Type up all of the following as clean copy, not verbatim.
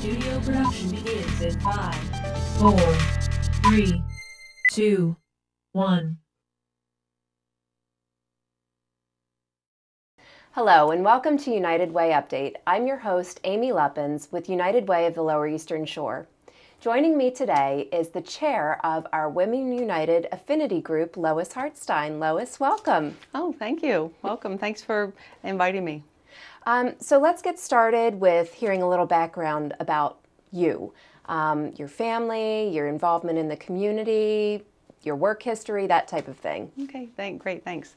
studio production begins in 5, 4, 3, 2, 1. Hello and welcome to United Way Update. I'm your host, Amy Leppins with United Way of the Lower Eastern Shore. Joining me today is the chair of our Women United Affinity Group, Lois Hartstein. Lois, welcome. Oh, thank you. Welcome. Thanks for inviting me. So let's get started with hearing a little background about you, your family, your involvement in the community, your work history, that type of thing. Okay, great, thanks.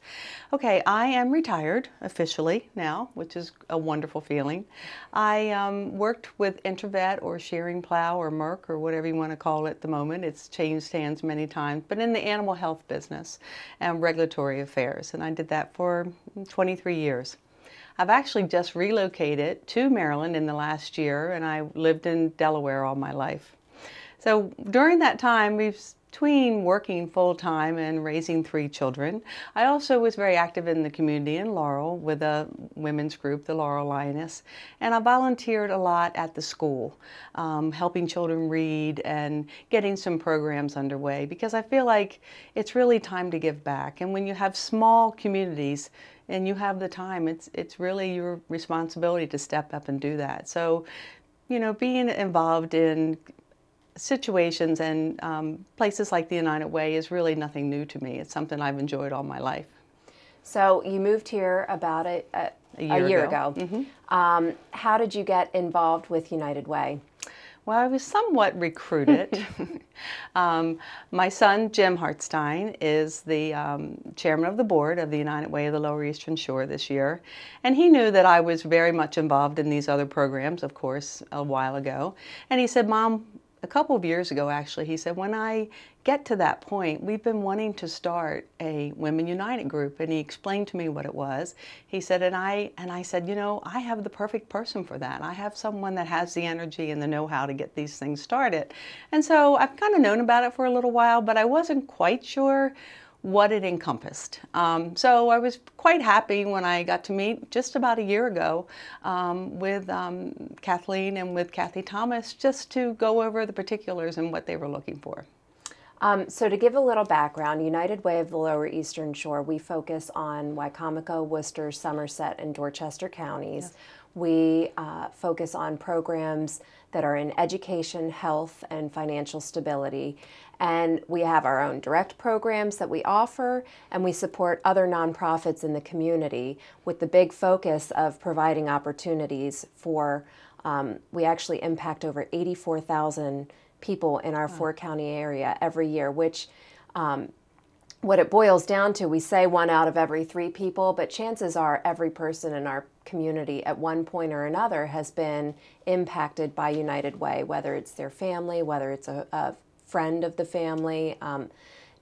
Okay, I am retired officially now, which is a wonderful feeling. I worked with Intervet or Shearing Plow or Merck or whatever you want to call it at the moment. It's changed hands many times, but in the animal health business and regulatory affairs, and I did that for 23 years. I've actually just relocated to Maryland in the last year, and I lived in Delaware all my life. So during that time, between working full-time and raising 3 children, I also was very active in the community in Laurel with a women's group, the Laurel Lioness, and I volunteered a lot at the school, helping children read and getting some programs underway, because I feel like it's really time to give back. And when you have small communities and you have the time, it's really your responsibility to step up and do that. So, you know, being involved in situations and places like the United Way is really nothing new to me. It's something I've enjoyed all my life. So you moved here about a year ago. Mm-hmm. How did you get involved with United Way? Well, I was somewhat recruited. My son, Jim Hartstein, is the chairman of the board of the United Way of the Lower Eastern Shore this year. And he knew that I was very much involved in these other programs, of course, a while ago. And he said, Mom, a couple of years ago, actually, he said, when I get to that point, we've been wanting to start a Women United group. And he explained to me what it was. He said, and I said, you know, I have the perfect person for that. I have someone that has the energy and the know-how to get these things started. And so I've kind of known about it for a little while, but I wasn't quite sure what it encompassed. So I was quite happy when I got to meet just about a year ago with Kathleen and with Kathy Thomas, just to go over the particulars and what they were looking for. So to give a little background, United Way of the Lower Eastern Shore, we focus on Wicomico, Worcester, Somerset, and Dorchester counties. Yes. We focus on programs that are in education, health, and financial stability. And we have our own direct programs that we offer, and we support other nonprofits in the community with the big focus of providing opportunities for, we actually impact over 84,000 people in our 4-county area every year, which what it boils down to, we say 1 out of every 3 people, but chances are every person in our community at one point or another has been impacted by United Way, whether it's their family, whether it's a friend of the family,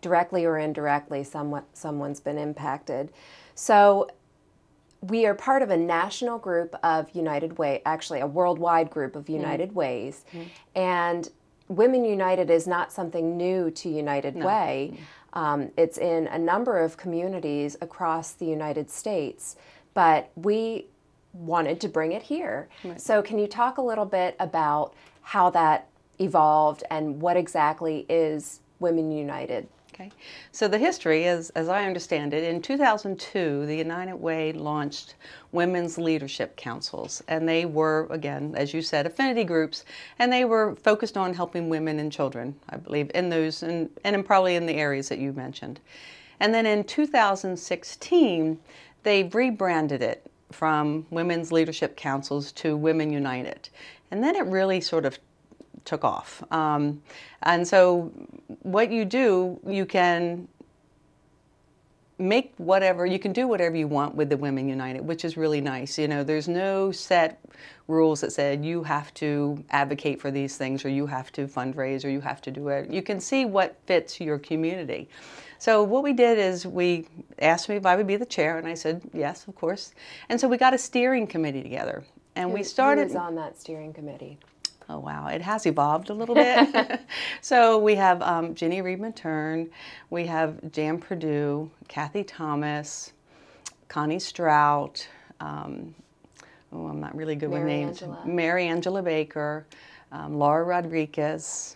directly or indirectly, someone's been impacted. So we are part of a national group of United Way, actually a worldwide group of United Ways, and Women United is not something new to United Way. It's in a number of communities across the United States, but we wanted to bring it here. Right. So can you talk a little bit about how that evolved and what exactly is Women United? Okay, so the history is, as I understand it, in 2002, the United Way launched Women's Leadership Councils, and they were, again, as you said, affinity groups, and they were focused on helping women and children, I believe, in those, and probably in the areas that you mentioned. And then in 2016, they rebranded it from Women's Leadership Councils to Women United, and then it really sort of took off. And so what you do, you can make whatever, you can do whatever you want with the Women United, which is really nice. You know, there's no set rules that said you have to advocate for these things or you have to fundraise or you have to do it. You can see what fits your community. So what we did is we asked me if I would be the chair, and I said, yes, of course. And so we got a steering committee together. And we started. Who was on that steering committee? Oh, wow. It has evolved a little bit. So we have Ginny Reed-Matern, we have Jan Perdue, Kathy Thomas, Connie Strout, I'm not really good with names. Mary Angela Baker, Laura Rodriguez.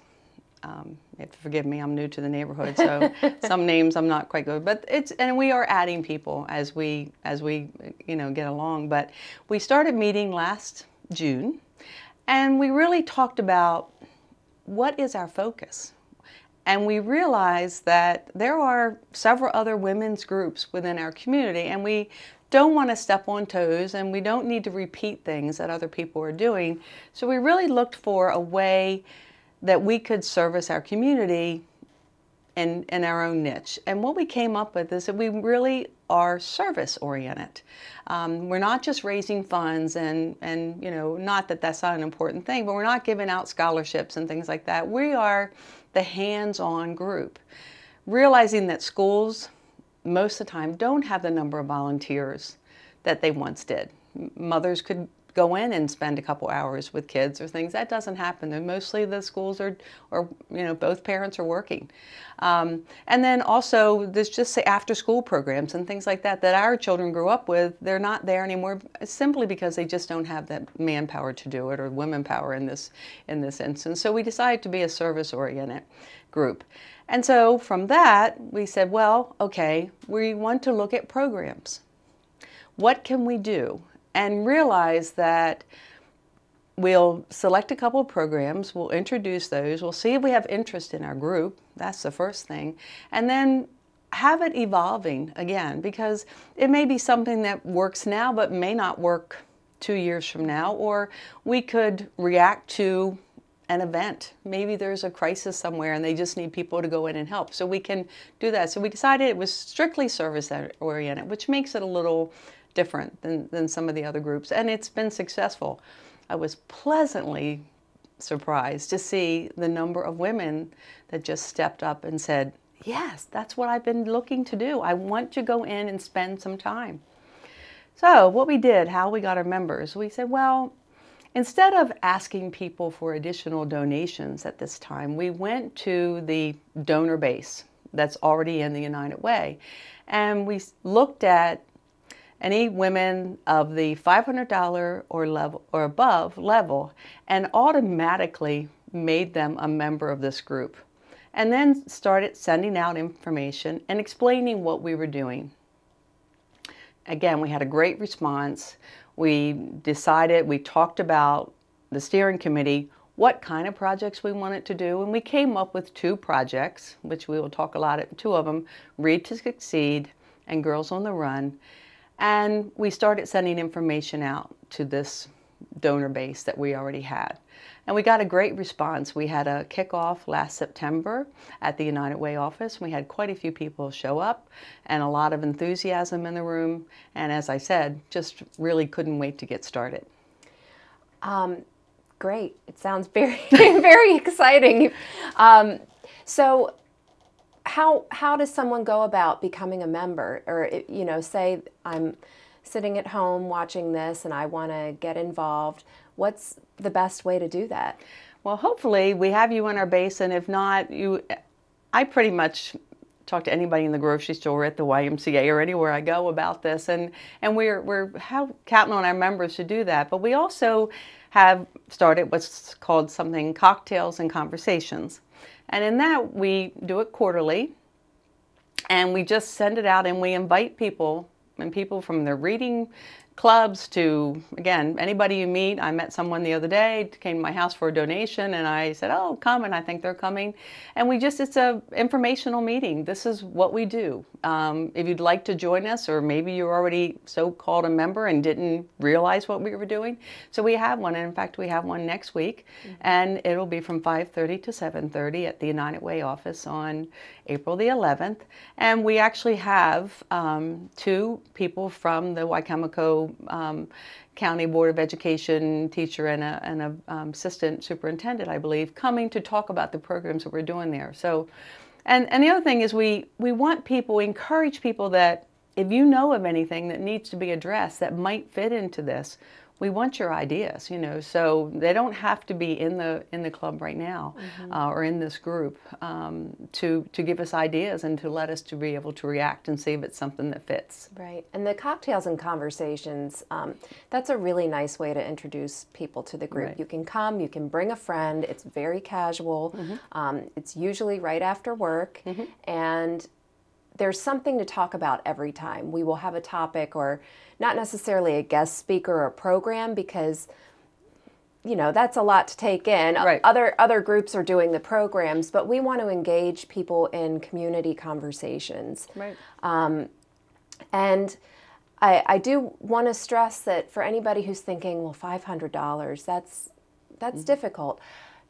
You have to forgive me, I'm new to the neighborhood, so some names I'm not quite good. But and we are adding people as we get along. But we started meeting last June, and we really talked about what is our focus. And we realized that there are several other women's groups within our community, and we don't want to step on toes, and we don't need to repeat things that other people are doing. So we really looked for a way that we could service our community in our own niche. And what we came up with is that we really are service oriented. We're not just raising funds and not that that's not an important thing, but we're not giving out scholarships and things like that. We are the hands-on group, realizing that schools most of the time don't have the number of volunteers that they once did. Mothers could go in and spend a couple hours with kids or things. That doesn't happen. And mostly the schools are both parents are working. And then also there's just say after school programs and things like that that our children grew up with. They're not there anymore simply because they just don't have that manpower to do it, or women power in this instance. So we decided to be a service-oriented group. And so from that we said, well, okay, we want to look at programs. What can we do? And realize that we'll select a couple of programs, we'll introduce those, we'll see if we have interest in our group, that's the first thing, and then have it evolving again, because it may be something that works now but may not work 2 years from now, or we could react to an event. Maybe there's a crisis somewhere and they just need people to go in and help, so we can do that. So we decided it was strictly service-oriented, which makes it a little different than some of the other groups, and it's been successful. I was pleasantly surprised to see the number of women that just stepped up and said, yes, that's what I've been looking to do. I want to go in and spend some time. So what we did, how we got our members, we said, well, instead of asking people for additional donations at this time, we went to the donor base that's already in the United Way, and we looked at any women of the $500 or above level, and automatically made them a member of this group. And then started sending out information and explaining what we were doing. Again, we had a great response. We talked about the steering committee, what kind of projects we wanted to do, and we came up with 2 projects, which we will talk a lot about, 2 of them, Read to Succeed and Girls on the Run. And we started sending information out to this donor base that we already had. And we got a great response. We had a kickoff last September at the United Way office. We had quite a few people show up and a lot of enthusiasm in the room. And as I said, just really couldn't wait to get started. Great. It sounds very, very exciting. So how does someone go about becoming a member? Or, say I'm sitting at home watching this and I want to get involved. What's the best way to do that? Well, hopefully we have you in our base, and if not, I pretty much talk to anybody in the grocery store, at the YMCA, or anywhere I go about this, and we're counting on our members to do that. But we also have started what's called something Cocktails and Conversations. And in that, we do it quarterly, and we just send it out, and we invite people, and people from the reading clubs to, again, anybody you meet. I met someone the other day, came to my house for a donation, and I said, oh, come, and I think they're coming. And it's a informational meeting. This is what we do. If you'd like to join us, or maybe you're already so-called a member and didn't realize what we were doing. So we have one, and in fact, we have one next week, and it'll be from 5:30 to 7:30 at the United Way office on April the 11th. And we actually have 2 people from the Wicomico County Board of Education teacher and an assistant superintendent, I believe, coming to talk about the programs that we're doing there. So, and the other thing is we want people, encourage people that if you know of anything that needs to be addressed that might fit into this, we want your ideas, so they don't have to be in the club right now or in this group to give us ideas and to let us to be able to react and see if it's something that fits. Right. And the cocktails and conversations, that's a really nice way to introduce people to the group. Right. You can come, you can bring a friend, it's very casual, it's usually right after work, and there's something to talk about every time. We will have a topic, or not necessarily a guest speaker or program, because that's a lot to take in. Right. Other groups are doing the programs, but we want to engage people in community conversations. Right. And I do want to stress that for anybody who's thinking, well, $500, that's difficult.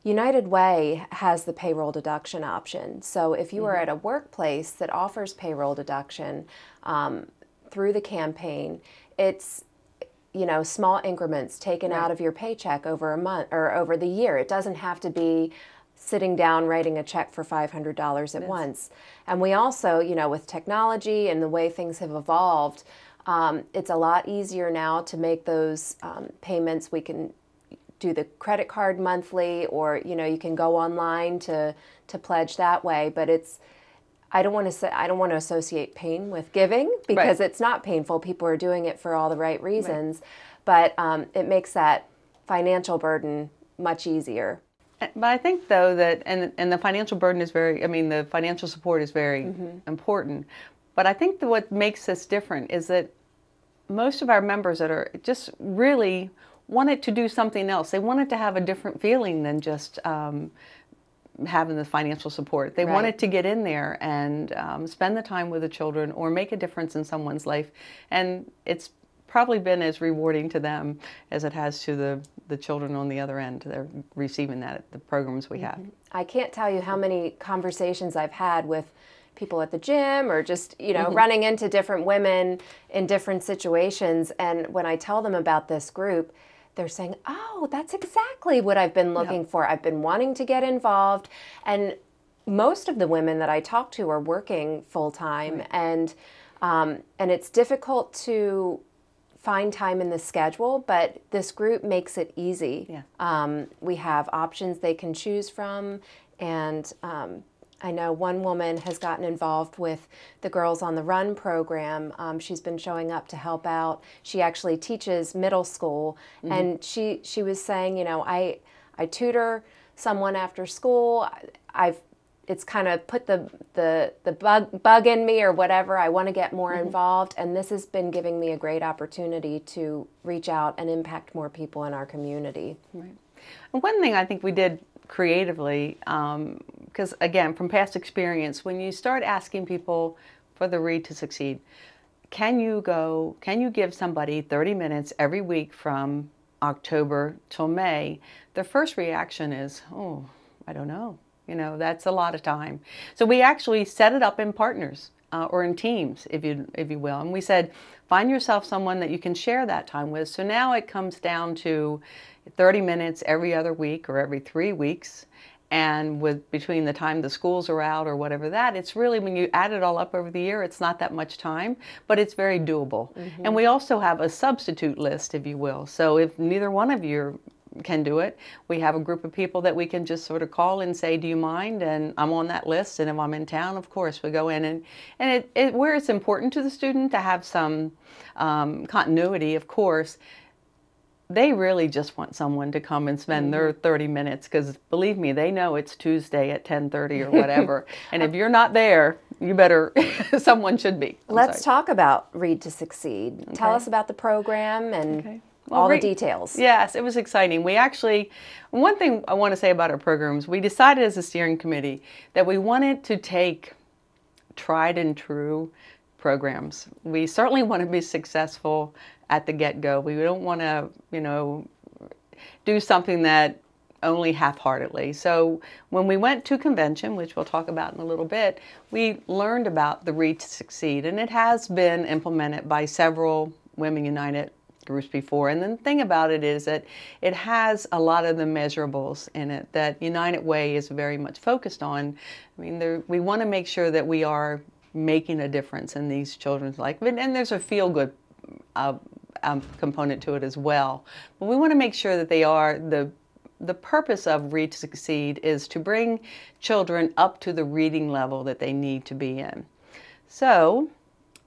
United Way has the payroll deduction option. So if you are at a workplace that offers payroll deduction through the campaign, it's small increments taken out of your paycheck over a month or over the year. It doesn't have to be sitting down writing a check for $500 at once. And we also, with technology and the way things have evolved, it's a lot easier now to make those payments. We can do the credit card monthly, or you can go online to pledge that way. But I don't want to associate pain with giving, because it's not painful. People are doing it for all the right reasons, but it makes that financial burden much easier. But I think, though, that and the financial burden is the financial support is very important. But I think that what makes this different is that most of our members that are just really wanted to do something else. They wanted to have a different feeling than just having the financial support. They wanted to get in there and spend the time with the children or make a difference in someone's life. And it's probably been as rewarding to them as it has to the children on the other end. They're receiving that at the programs we have. I can't tell you how many conversations I've had with people at the gym, or just, running into different women in different situations. And when I tell them about this group, they're saying, oh, that's exactly what I've been looking for. I've been wanting to get involved. And most of the women that I talk to are working full time, and it's difficult to find time in the schedule, but this group makes it easy. Yeah. We have options they can choose from, and I know one woman has gotten involved with the Girls on the Run program. She's been showing up to help out. She actually teaches middle school, and she was saying, I tutor someone after school. It's kind of put the bug in me or whatever. I want to get more involved, and this has been giving me a great opportunity to reach out and impact more people in our community. Right. And one thing I think we did creatively, because again, from past experience, when you start asking people for the Read to Succeed, can you give somebody 30 minutes every week from October till May, their first reaction is, oh, I don't know. That's a lot of time. So we actually set it up in partners or in teams, if you will. And we said, find yourself someone that you can share that time with. So now it comes down to 30 minutes every other week or every 3 weeks. And between the time the schools are out or whatever it's really, when you add it all up over the year, it's not that much time, but it's very doable. And we also have a substitute list, if you will. So if neither one of you can do it, we have a group of people that we can just sort of call and say, do you mind? And I'm on that list, and if I'm in town, of course, we go in. And where it's important to the student to have some continuity, of course, they really just want someone to come and spend their 30 minutes, because believe me, they know it's Tuesday at 10:30 or whatever. And if you're not there, you better, someone should be. Let's talk about Read to Succeed. Okay. Tell us about the program and all the details. Yes, it was exciting. We actually, one thing I want to say about our programs, we decided as a steering committee that we wanted to take tried and true programs. We certainly want to be successful at the get-go. We don't want to, do something that only half-heartedly. So when we went to convention, which we'll talk about in a little bit, we learned about the Read to Succeed, and it has been implemented by several Women United groups before. And the thing about it is that it has a lot of the measurables in it that United Way is very much focused on. I mean, we want to make sure that we are making a difference in these children's life, and there's a feel-good component to it as well. But we want to make sure that they are the purpose of Read to Succeed is to bring children up to the reading level that they need to be in. So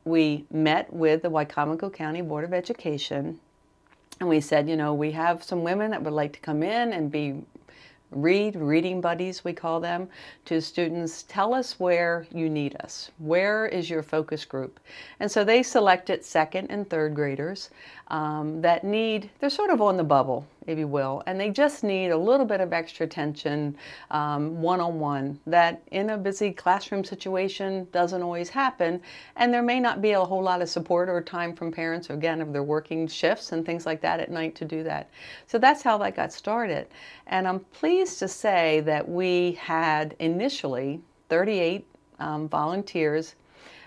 we met with the Wicomico County Board of Education, and we said, you know, we have some women that would like to come in and be reading buddies, we call them, to students. Tell us where you need us. Where is your focus group? And so they selected second and third graders that need, they're sort of on the bubble, if you will, and they just need a little bit of extra attention one-on-one that in a busy classroom situation doesn't always happen, and there may not be a whole lot of support or time from parents, or again, if they're working shifts and things like that at night to do that. So that's how that got started. And I'm pleased to say that we had initially 38 volunteers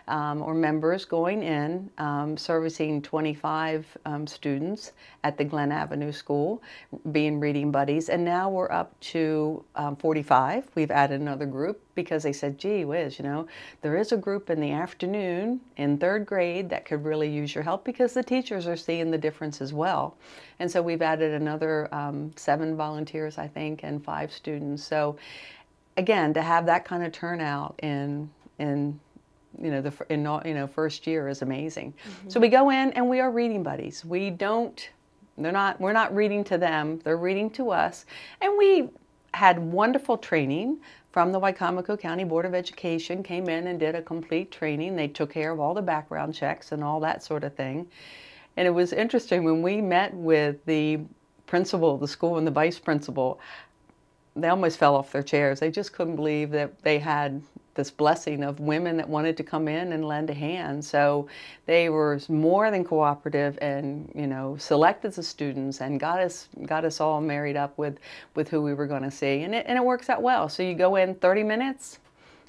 or members going in, servicing 25 students at the Glen Avenue School, being reading buddies, and now we're up to 45. We've added another group because they said, gee whiz, you know, there is a group in the afternoon in third grade that could really use your help, because the teachers are seeing the difference as well. And so we've added another 7 volunteers, I think, and 5 students. So again, to have that kind of turnout in first year is amazing. Mm-hmm. So we go in and we are reading buddies. We're not reading to them, they're reading to us. And we had wonderful training from the Wicomico County Board of Education, came in and did a complete training. They took care of all the background checks and all that sort of thing. And it was interesting when we met with the principal of the school and the vice principal, they almost fell off their chairs. They just couldn't believe that they had this blessing of women that wanted to come in and lend a hand. So they were more than cooperative, and selected the students and got us all married up with who we were going to see, and it works out well. So you go in 30 minutes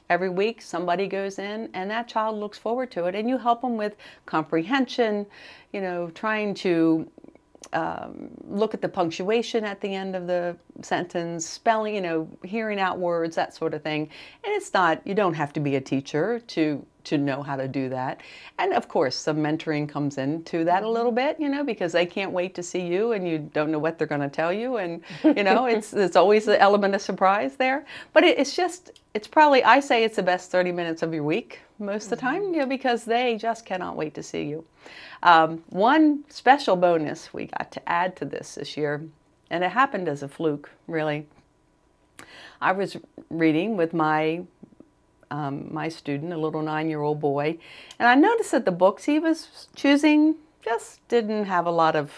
every week, somebody goes in, and that child looks forward to it, and you help them with comprehension, trying to look at the punctuation at the end of the sentence, spelling, hearing out words, that sort of thing. And it's not, you don't have to be a teacher to know how to do that. And of course, some mentoring comes into that a little bit, because they can't wait to see you and you don't know what they're going to tell you. And, it's always the element of surprise there. But it's probably, I say it's the best 30 minutes of your week most of the time, because they just cannot wait to see you. One special bonus we got to add to this year, and it happened as a fluke, really. I was reading with my student, a little 9-year-old boy, and I noticed that the books he was choosing just didn't have a lot of,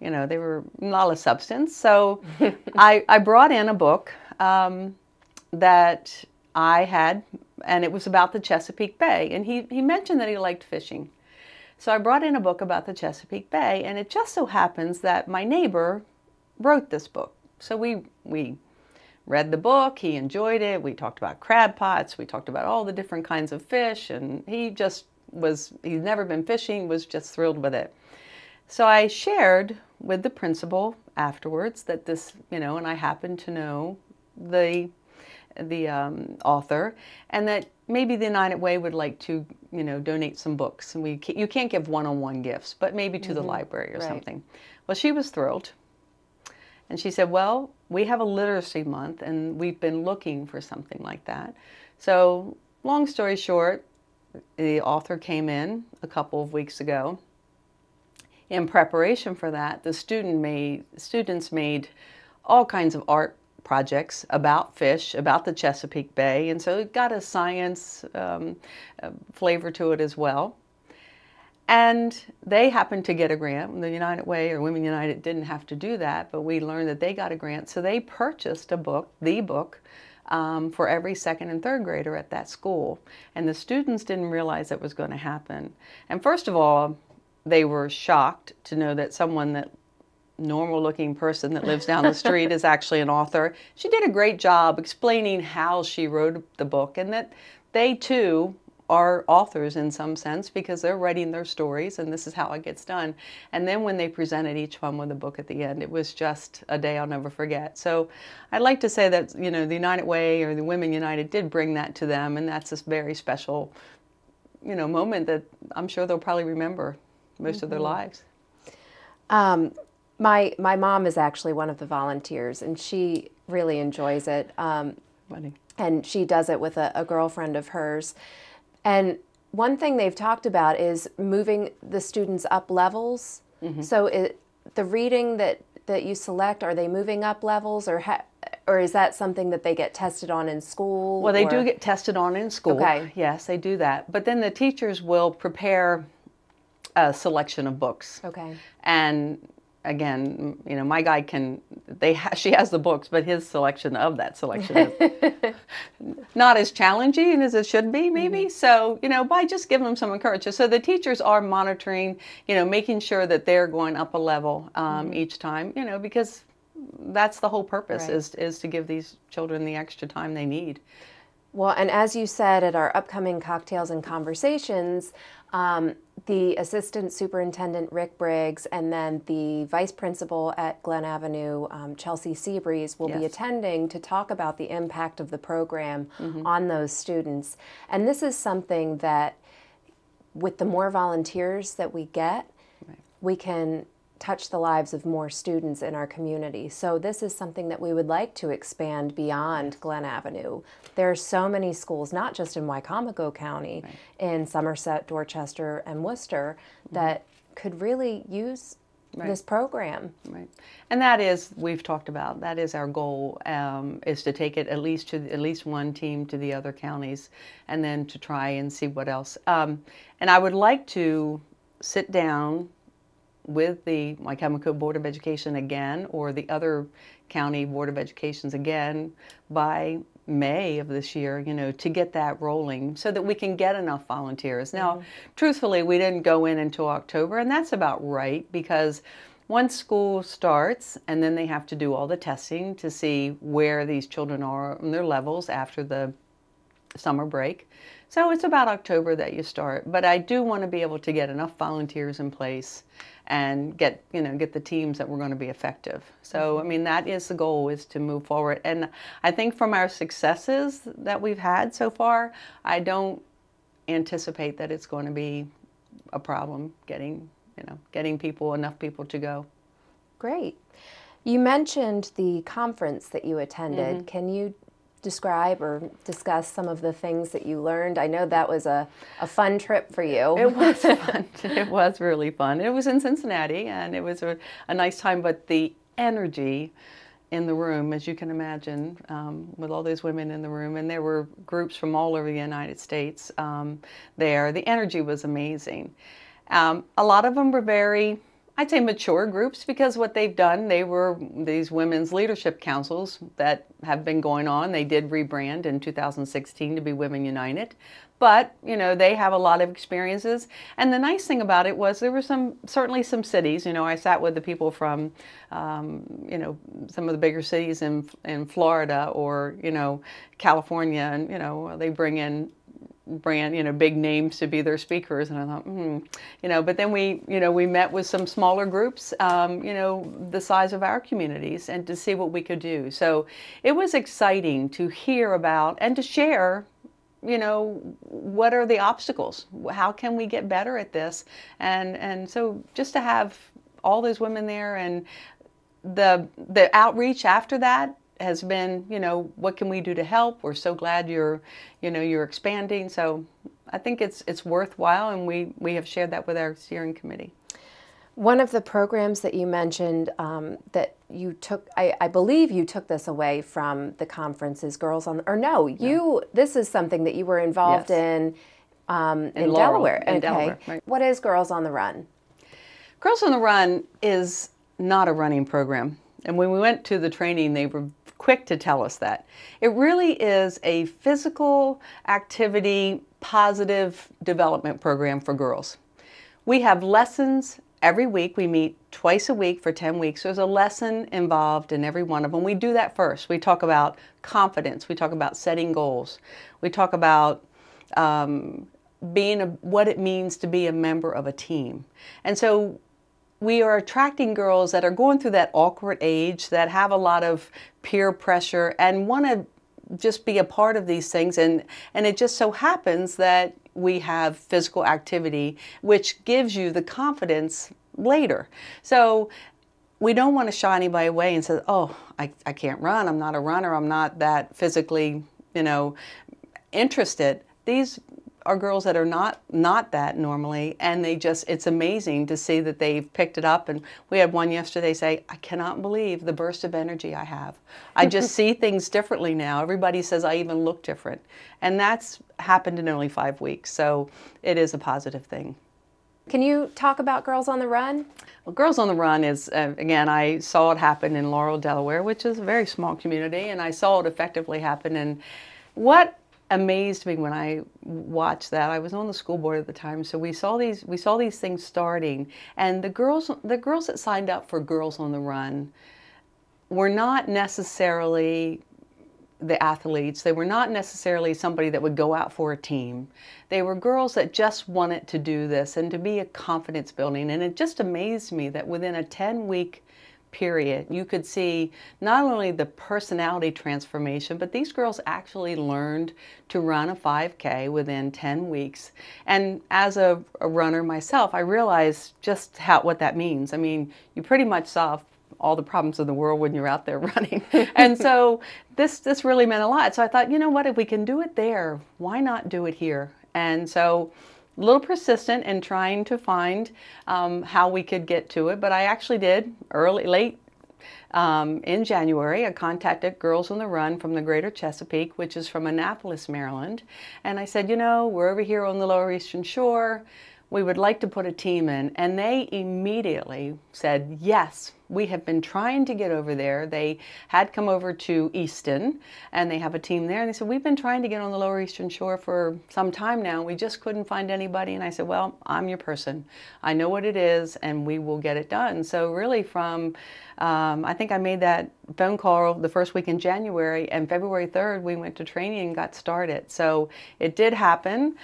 they were a lot of substance. So I brought in a book that I had, and it was about the Chesapeake Bay, and he mentioned that he liked fishing. So I brought in a book about the Chesapeake Bay, and it just so happens that my neighbor wrote this book. So we read the book, he enjoyed it, we talked about crab pots, we talked about all the different kinds of fish, and he'd never been fishing, was just thrilled with it. So I shared with the principal afterwards that this, and I happened to know the author, and that maybe the United Way would like to, donate some books. And you can't give one-on-one gifts, but maybe to the library or something. Well, she was thrilled. And she said, well, we have a literacy month, and we've been looking for something like that. So long story short, the author came in a couple of weeks ago. In preparation for that, the students made all kinds of art projects about fish, about the Chesapeake Bay, and so it got a science flavor to it as well. And they happened to get a grant. The United Way or Women United didn't have to do that, but we learned that they got a grant, so they purchased the book, for every second and third grader at that school. And the students didn't realize it was going to happen. And first of all, they were shocked to know that normal-looking person that lives down the street is actually an author. She did a great job explaining how she wrote the book, and that they too are authors in some sense, because they're writing their stories, and this is how it gets done. And then when they presented each one with a book at the end, it was just a day I'll never forget. So I'd like to say that, the United Way or the Women United did bring that to them, and that's this very special, moment that I'm sure they'll probably remember most of their lives. My mom is actually one of the volunteers, and she really enjoys it. Funny. And she does it with a girlfriend of hers. And one thing they've talked about is moving the students up levels. So the reading that you select, are they moving up levels, or is that something that they get tested on in school? Well, they do get tested on in school. Okay. Yes, they do that. But then the teachers will prepare a selection of books. Okay. And again, you know, my guy she has the books, but his selection of that selection is not as challenging as it should be, maybe. So, you know, by just giving them some encouragement. So the teachers are monitoring, you know, making sure that they're going up a level each time, you know, because that's the whole purpose, Right. is to give these children the extra time they need. Well, and as you said at our upcoming Cocktails and Conversations, the Assistant Superintendent Rick Briggs and then the Vice Principal at Glen Avenue, Chelsea Seabreeze, will be Yes. attending to talk about the impact of the program on those students. And this is something that, with the more volunteers that we get, we can touch the lives of more students in our community. So this is something that we would like to expand beyond Glen Avenue. There are so many schools, not just in Wicomico County, in Somerset, Dorchester, and Worcester, that could really use this program. Right. And that is, we've talked about, that is our goal, is to take it at least one team to the other counties, and then to try and see what else. And I would like to sit down with the Wicomico Board of Education again, or the other county Board of Educations again, by May of this year, you know, to get that rolling so that we can get enough volunteers. Now, truthfully, we didn't go in until October, and that's about right, because once school starts, and then they have to do all the testing to see where these children are on their levels after the summer break. So it's about October that you start. But I do want to be able to get enough volunteers in place and get the teams that were going to be effective. So, I mean, that is the goal, is to move forward. And I think from our successes that we've had so far, I don't anticipate that it's going to be a problem getting enough people to go. Great. You mentioned the conference that you attended. Can you describe or discuss some of the things that you learned? I know that was a fun trip for you. It was fun. It was really fun. It was in Cincinnati, and it was a nice time, but the energy in the room, as you can imagine, with all those women in the room, and there were groups from all over the United States there. The energy was amazing. A lot of them were very, I'd say, mature groups, because what they've done, they were these women's leadership councils that have been going on. They did rebrand in 2016 to be Women United. But, you know, they have a lot of experiences. And the nice thing about it was there were certainly some cities. You know, I sat with the people from, you know, some of the bigger cities in Florida or, you know, California. And, you know, they bring in big names to be their speakers, and I thought, you know, but then we met with some smaller groups, you know, the size of our communities, and to see what we could do. So it was exciting to hear about and to share, you know, what are the obstacles? How can we get better at this? And so just to have all those women there, and the outreach after that has been, you know, what can we do to help? We're so glad you're expanding. So I think it's worthwhile, and we have shared that with our steering committee. One of the programs that you mentioned that you took, I believe you took this away from the conference, is Girls on, or no, this is something that you were involved in Delaware. In Delaware, right. What is Girls on the Run? Girls on the Run is not a running program. And when we went to the training, they were quick to tell us that. It really is a physical activity, positive development program for girls. We have lessons every week. We meet twice a week for 10 weeks. There's a lesson involved in every one of them. We do that first. We talk about confidence. We talk about setting goals. We talk about what it means to be a member of a team. And so we are attracting girls that are going through that awkward age, that have a lot of peer pressure and want to just be a part of these things. And it just so happens that we have physical activity, which gives you the confidence later. So we don't want to shy anybody away and say, oh, I can't run, I'm not a runner, I'm not that physically, interested. These are girls that are not that normally, and it's amazing to see that they've picked it up. And we had one yesterday say, I cannot believe the burst of energy I have. I just see things differently now. Everybody says I even look different. And that's happened in only 5 weeks, so it is a positive thing. Can you talk about Girls on the Run? Well, Girls on the Run is, again, I saw it happen in Laurel, Delaware, which is a very small community, and I saw it effectively happen. And what amazed me when I watched that, I was on the school board at the time, so we saw these things starting, and the girls that signed up for Girls on the Run were not necessarily the athletes. They were not necessarily somebody that would go out for a team. They were girls that just wanted to do this and to be a confidence building. And it just amazed me that within a 10-week period, you could see not only the personality transformation, but these girls actually learned to run a 5K within 10 weeks. And as a runner myself, I realized just what that means. I mean, you pretty much solve all the problems of the world when you're out there running. And so this really meant a lot. So I thought, you know what, if we can do it there, why not do it here? And so a little persistent in trying to find how we could get to it, but I actually did late in January. I contacted Girls on the Run from the Greater Chesapeake, which is from Annapolis, Maryland, and I said, we're over here on the Lower Eastern Shore. We would like to put a team in, and they immediately said, yes, we have been trying to get over there. They had come over to Easton, and they have a team there, and they said, we've been trying to get on the Lower Eastern Shore for some time now. We just couldn't find anybody, and I said, well, I'm your person. I know what it is, and we will get it done. So really from, I think I made that phone call the first week in January, and February 3rd, we went to training and got started. So it did happen.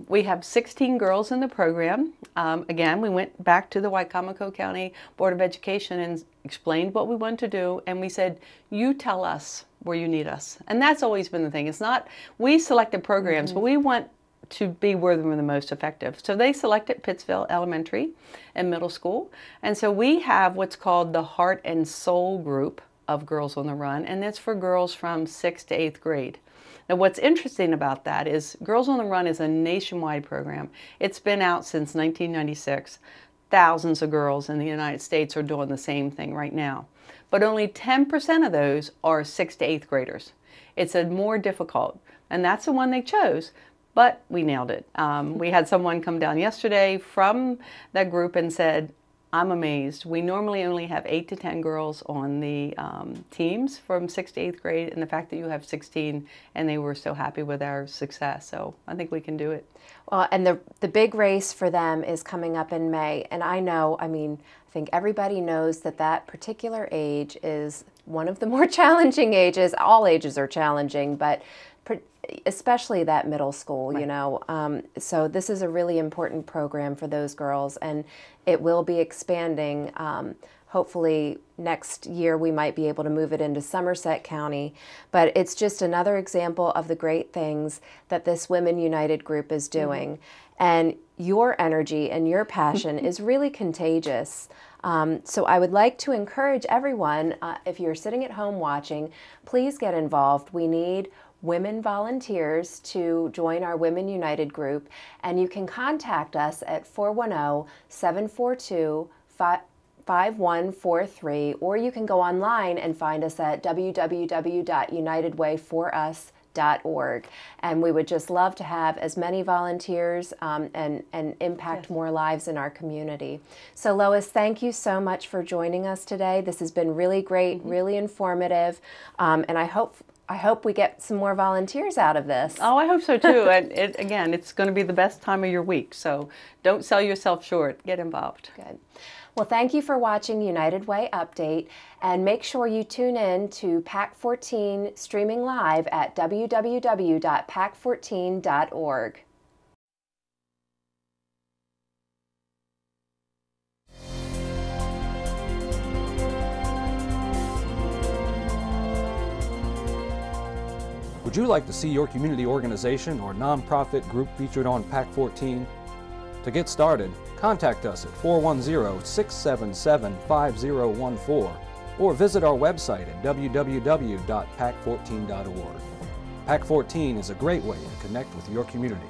We have 16 girls in the program. Again, we went back to the Wicomico County Board of Education and explained what we want to do, and we said, you tell us where you need us. And that's always been the thing. It's not, we selected programs, but we want to be where we're the most effective. So they selected Pittsville Elementary and Middle School, and so we have what's called the Heart and Soul group of Girls on the Run, and it's for girls from 6th to 8th grade. Now what's interesting about that is Girls on the Run is a nationwide program. It's been out since 1996. Thousands of girls in the United States are doing the same thing right now. But only 10% of those are 6th to 8th graders. It's a more difficult, and that's the one they chose, but we nailed it. We had someone come down yesterday from that group and said, I'm amazed. We normally only have 8 to 10 girls on the teams from 6th to 8th grade, and the fact that you have 16, and they were so happy with our success. So I think we can do it. Well, and the big race for them is coming up in May. And I think everybody knows that particular age is one of the more challenging ages. All ages are challenging, but especially that middle school, right. So this is a really important program for those girls, and it will be expanding. Hopefully next year we might be able to move it into Somerset County, but it's just another example of the great things that this Women United group is doing. Mm-hmm. And your energy and your passion is really contagious. So I would like to encourage everyone, if you're sitting at home watching, please get involved. We need women volunteers to join our Women United group, and you can contact us at 410-742-5143, or you can go online and find us at www.unitedwayforus.org. And we would just love to have as many volunteers and impact more lives in our community. So Lois, thank you so much for joining us today. This has been really great, really informative, and I hope we get some more volunteers out of this. Oh, I hope so too. And again, it's going to be the best time of your week, so don't sell yourself short. Get involved. Good. Well, thank you for watching United Way Update, and make sure you tune in to PAC 14 streaming live at www.pac14.org. Would you like to see your community organization or nonprofit group featured on PAC 14? To get started, contact us at 410-677-5014 or visit our website at www.pac14.org. PAC 14 is a great way to connect with your community.